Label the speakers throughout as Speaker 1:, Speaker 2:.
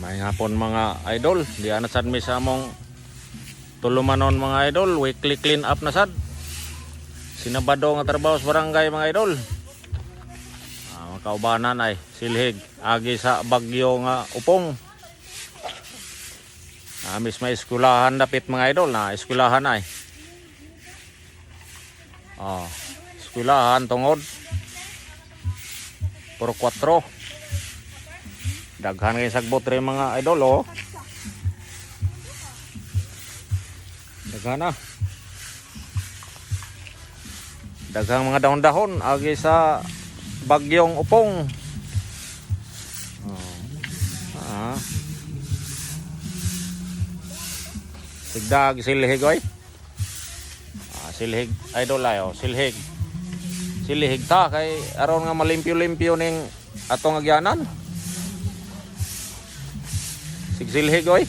Speaker 1: May hapon mga idol, di na sad mi sa among tulumanon mga idol, weekly clean up na sad. Sinabado nga trabaho sa barangay mga idol. Kaubanan ay silhig agi sa bagyo nga upong. Amis may eskulahan dapit mga idol na eskulahan ay. Eskulahan tungod por 4. Daghan kay sagbot rin mga idol oh. Daghan na. Daghang mga dahon-dahon agi sa bagyong upong. Sigdag silhig oy. Silhig idol ayo, silhig. Silhig ta kay aron nga malimpyo-limpyo ning atong agyanan. Silhig oy.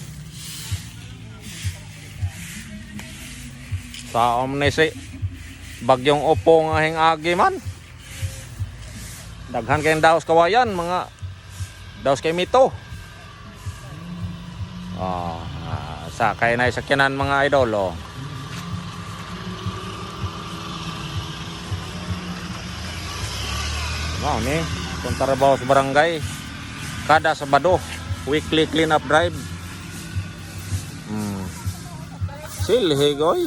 Speaker 1: Sa omnesi bagyong upong nga hingagi man. Daghan kayong daos kawayan, mga daos kay mito. Sa kay na sakyanan mga idol oh. Wow ni, kung trabaho sa barangay kada Sabado, weekly clean up drive. Silhig oy.